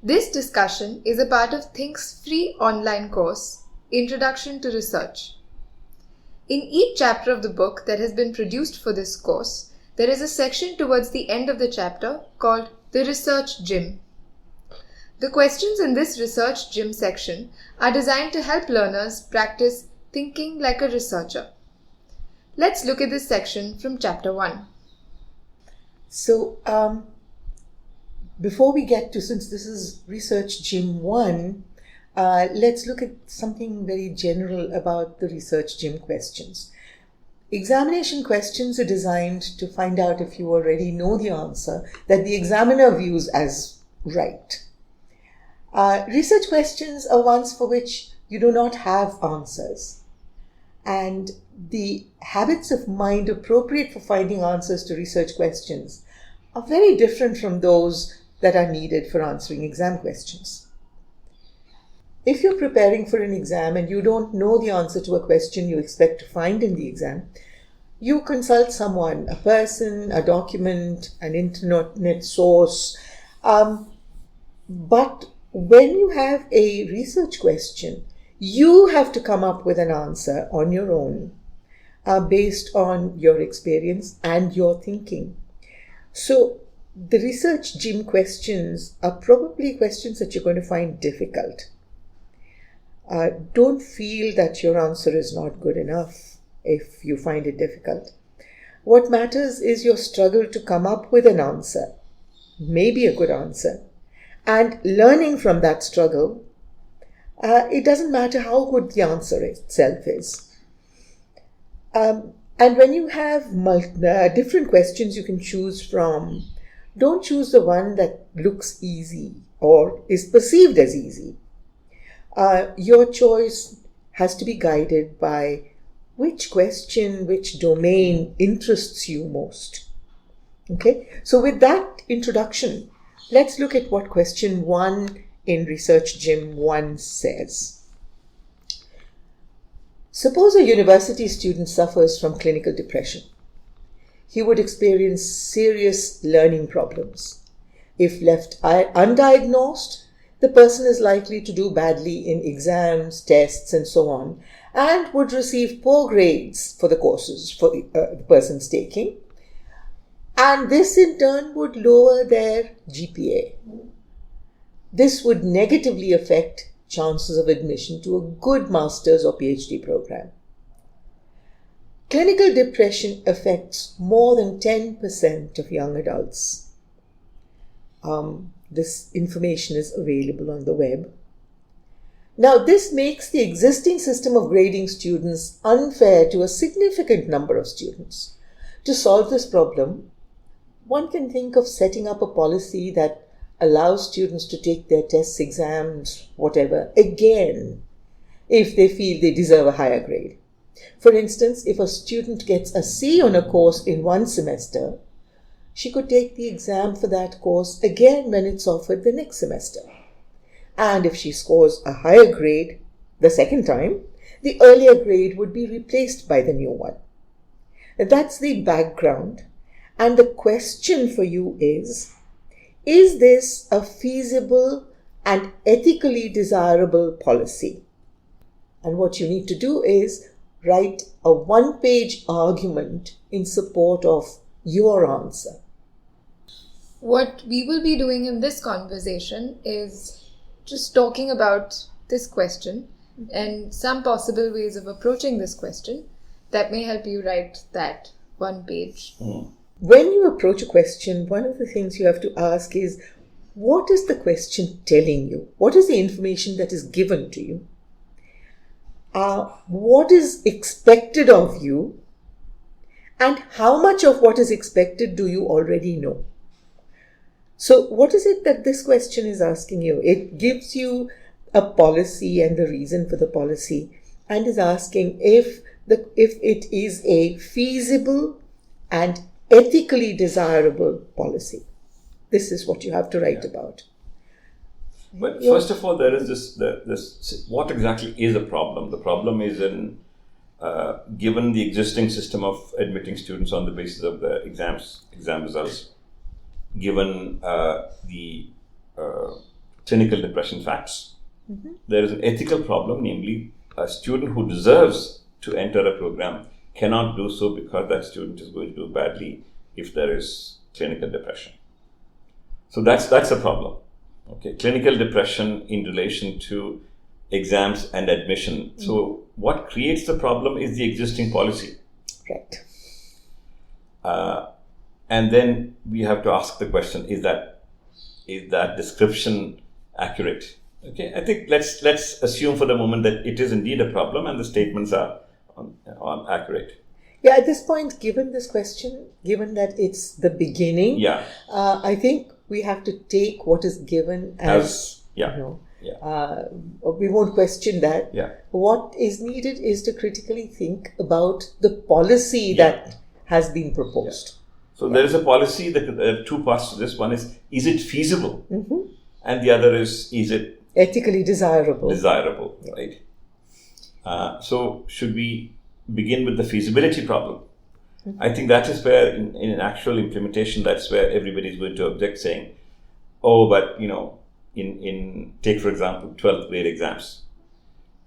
This discussion is a part of ThinQ's free online course, Introduction to Research. In each chapter of the book that has been produced for this course, there is a section towards the end of the chapter called the Research Gym. The questions in this Research Gym section are designed to help learners practice thinking like a researcher. Let's look at this section from chapter 1. So, before we get to, since this is Research Gym 1, let's look at something very general about the Research Gym questions. Examination questions are designed to find out if you already know the answer that the examiner views as right. Research questions are ones for which you do not have answers. And the habits of mind appropriate for finding answers to research questions are very different from those that are needed for answering exam questions. If you're preparing for an exam and you don't know the answer to a question you expect to find in the exam, you consult someone, a person, a document, an internet source. But when you have a research question, you have to come up with an answer on your own based on your experience and your thinking. So the Research Gym questions are probably questions that you're going to find difficult. Don't feel that your answer is not good enough if you find it difficult. What matters is your struggle to come up with an answer, maybe a good answer, and learning from that struggle. It doesn't matter how good the answer itself is. And when you have different questions you can choose from, don't choose the one that looks easy or is perceived as easy. Your choice has to be guided by which question, which domain interests you most. Okay, so with that introduction, let's look at what question 1 in Research Gym 1 says. Suppose a university student suffers from clinical depression. He would experience serious learning problems. If left undiagnosed, the person is likely to do badly in exams, tests, and so on, and would receive poor grades for the courses for the person's taking. And this in turn would lower their GPA. This would negatively affect chances of admission to a good master's or PhD program. Clinical depression affects more than 10% of young adults. This information is available on the web. Now, this makes the existing system of grading students unfair to a significant number of students. To solve this problem, one can think of setting up a policy that allows students to take their tests, exams, whatever, again, if they feel they deserve a higher grade. For instance, if a student gets a C on a course in one semester, she could take the exam for that course again when it's offered the next semester. And if she scores a higher grade the second time, the earlier grade would be replaced by the new one. That's the background. And the question for you is this a feasible and ethically desirable policy? And what you need to do is write a one-page argument in support of your answer. What we will be doing in this conversation is just talking about this question and some possible ways of approaching this question that may help you write that one page. When you approach a question, one of the things you have to ask is, what is the question telling you? What is the information that is given to you? What is expected of you? And how much of what is expected do you already know? So what is it that this question is asking you? It gives you a policy and the reason for the policy and is asking if it is a feasible and ethically desirable policy. This is what you have to write about. But first of all, there is this what exactly is a problem? The problem is in given the existing system of admitting students on the basis of the exam results, given the clinical depression facts, there is an ethical problem, namely a student who deserves to enter a program cannot do so because that student is going to do badly if there is clinical depression. So that's a problem. Okay, clinical depression in relation to exams and admission. So what creates the problem is the existing policy. Right. And then we have to ask the question: Is that description accurate? Okay, I think let's assume for the moment that it is indeed a problem and the statements are accurate. Yeah, at this point, given this question, given that it's the beginning, I think we have to take what is given as we won't question that. Yeah. What is needed is to critically think about the policy that has been proposed. So there is a policy that there are two parts to this. One is it feasible? And the other is it ethically desirable? Right? So should we begin with the feasibility problem? I think that is where in an actual implementation, that's where everybody is going to object, saying, oh, but in take for example 12th grade exams,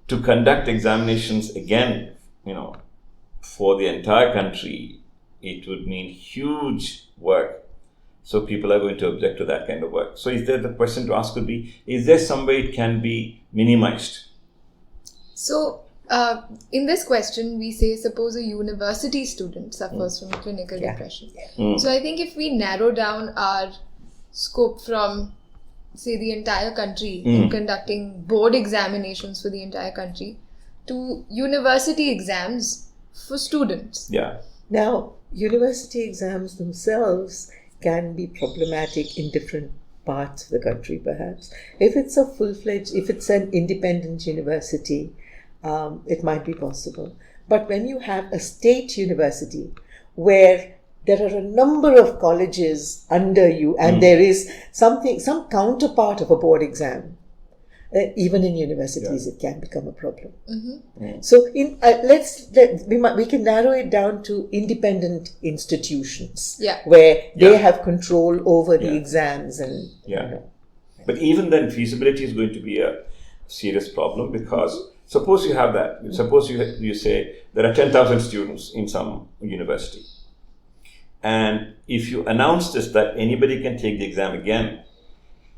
to conduct examinations again, for the entire country, it would mean huge work. So people are going to object to that kind of work. So the question to ask would be, is there some way it can be minimized? So in this question, we say, suppose a university student suffers from clinical depression. So I think if we narrow down our scope from, say, the entire country in conducting board examinations for the entire country to university exams for students. Yeah. Now, university exams themselves can be problematic in different parts of the country, perhaps. If it's if it's an independent university, it might be possible. But when you have a state university where there are a number of colleges under you and there is some counterpart of a board exam, even in universities it can become a problem. So we can narrow it down to independent institutions where they have control over the exams and But even then, feasibility is going to be a serious problem, because suppose you have that. Suppose you say there are 10,000 students in some university, and if you announce this, that anybody can take the exam again,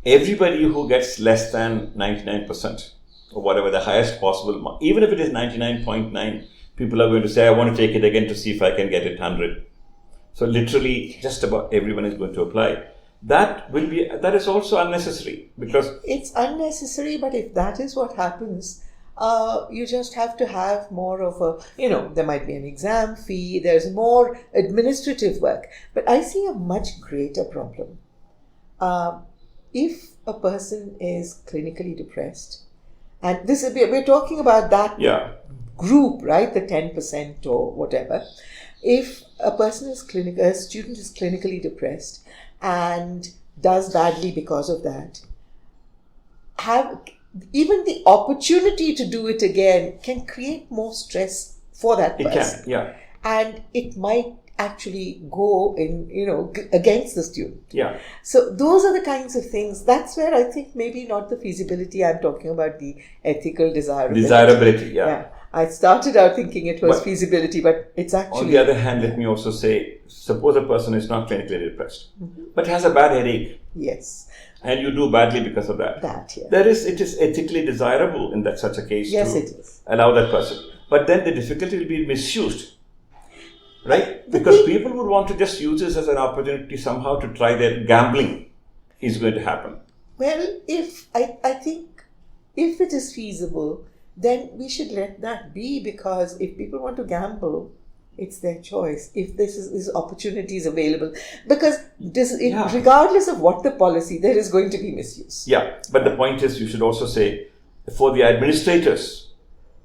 everybody who gets less than 99% or whatever the highest possible mark, even if it is 99.9, people are going to say, I want to take it again to see if I can get it 100. So literally just about everyone is going to apply. That is also unnecessary, because it's unnecessary. But if that is what happens, you just have to have more of there might be an exam fee, there's more administrative work. But I see a much greater problem. If a person is clinically depressed, and we're talking about that group, right? The 10% or whatever. If a student is clinically depressed and does badly because of that, even the opportunity to do it again can create more stress for that person. It can, And it might actually go against the student. Yeah. So those are the kinds of things. That's where I think maybe not the feasibility. I'm talking about the ethical desirability. I started out thinking it was feasibility, but it's actually... On the other hand, let me also say, suppose a person is not clinically depressed, but has a bad headache. Yes. And you do badly because of that. It is ethically desirable in such a case to allow that person. But then the difficulty will be misused. Right? Because people would want to just use this as an opportunity somehow to try their gambling is going to happen. Well, I think if it is feasible, then we should let that be, because if people want to gamble, it's their choice. If this opportunity is available, because regardless of what the policy, there is going to be misuse. Yeah, but the point is, you should also say, for the administrators,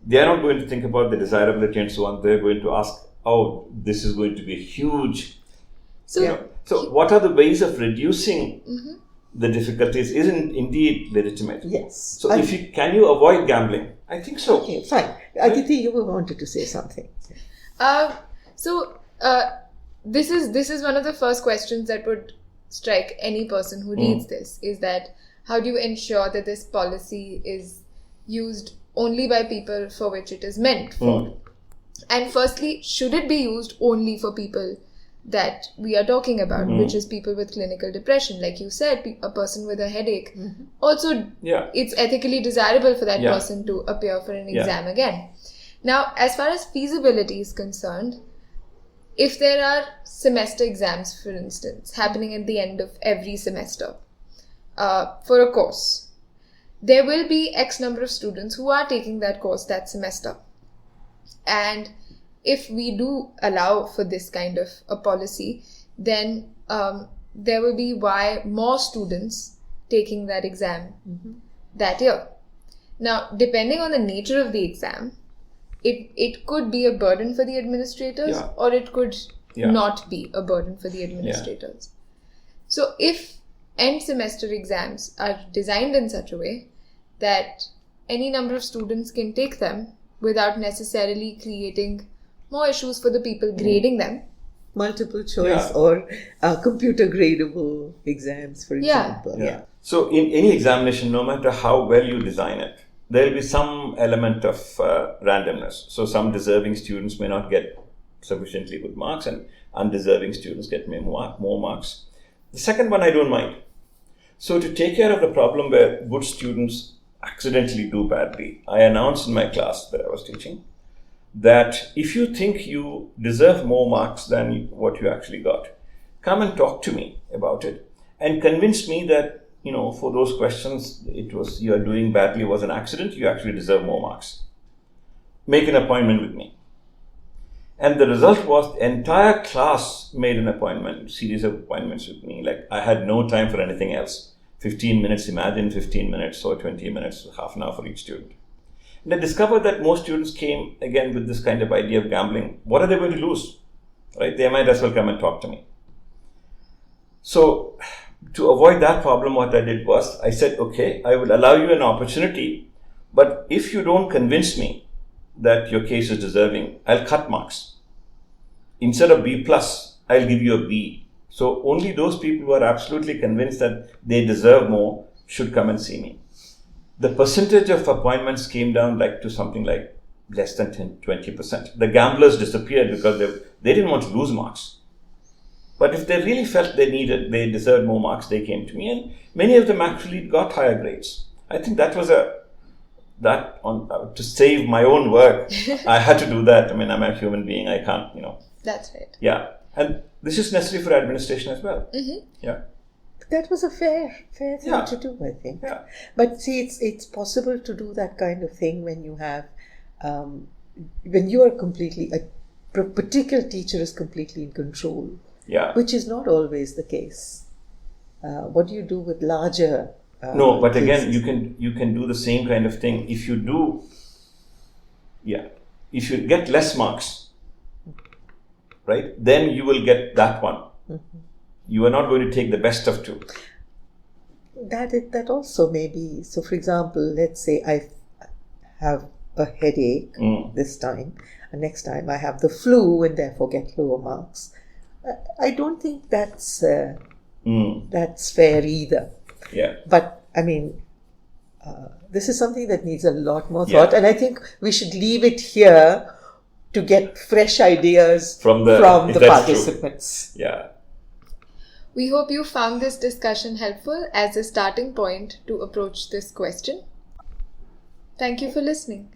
they are not going to think about the desirability and so on. They're going to ask, oh, this is going to be huge. So what are the ways of reducing the difficulties isn't indeed legitimate. Yes. So can you avoid gambling? I think so. Okay, fine. Aditi, you wanted to say something. This is one of the first questions that would strike any person who reads this, is that how do you ensure that this policy is used only by people for which it is meant for? And firstly, should it be used only for people that we are talking about, which is people with clinical depression? Like you said, a person with a headache. Also, it's ethically desirable for that person to appear for an exam again. Now, as far as feasibility is concerned, if there are semester exams, for instance, happening at the end of every semester for a course, there will be X number of students who are taking that course that semester. And if we do allow for this kind of a policy, then there will be more students taking that exam that year. Now, depending on the nature of the exam, it could be a burden for the administrators, or it could not be a burden for the administrators. So if end semester exams are designed in such a way that any number of students can take them without necessarily creating more issues for the people grading them. Multiple choice or computer gradable exams, for example. So in any examination, no matter how well you design it, there will be some element of randomness. So some deserving students may not get sufficiently good marks, and undeserving students get more marks. The second one I don't mind. So to take care of the problem where good students accidentally do badly, I announced in my class that I was teaching that if you think you deserve more marks than what you actually got, come and talk to me about it and convince me that, for those questions, it was you are doing badly was an accident, you actually deserve more marks. Make an appointment with me. And the result was the entire class made a series of appointments with me. Like, I had no time for anything else. 15 minutes, imagine 15 minutes or 20 minutes, half an hour for each student. And I discovered that most students came again with this kind of idea of gambling. What are they going to lose? Right? They might as well come and talk to me. So to avoid that problem, what I did was I said, okay, I will allow you an opportunity, but if you don't convince me that your case is deserving, I'll cut marks. Instead of B+, I'll give you a B. So only those people who are absolutely convinced that they deserve more should come and see me. The percentage of appointments came down to something like less than 20%. The gamblers disappeared because they didn't want to lose marks. But if they really felt they deserved more marks, they came to me, and many of them actually got higher grades. I think that was to save my own work, I had to do that. I mean, I'm a human being, I can't, That's right. Yeah, and this is necessary for administration as well. Yeah. That was a fair thing to do, I think. Yeah. But see, it's possible to do that kind of thing when you have, when you are completely, a particular teacher is completely in control. Yeah. Which is not always the case. What do you do with larger? No, but cases? again, you can do the same kind of thing if you do. Yeah, if you get less marks, right? Then you will get that one. You are not going to take the best of two. That also may be. So, for example, let's say I have a headache this time, and next time I have the flu and therefore get lower marks. I don't think that's fair either. Yeah. But I mean, this is something that needs a lot more thought, and I think we should leave it here to get fresh ideas from the participants. True. Yeah. We hope you found this discussion helpful as a starting point to approach this question. Thank you for listening.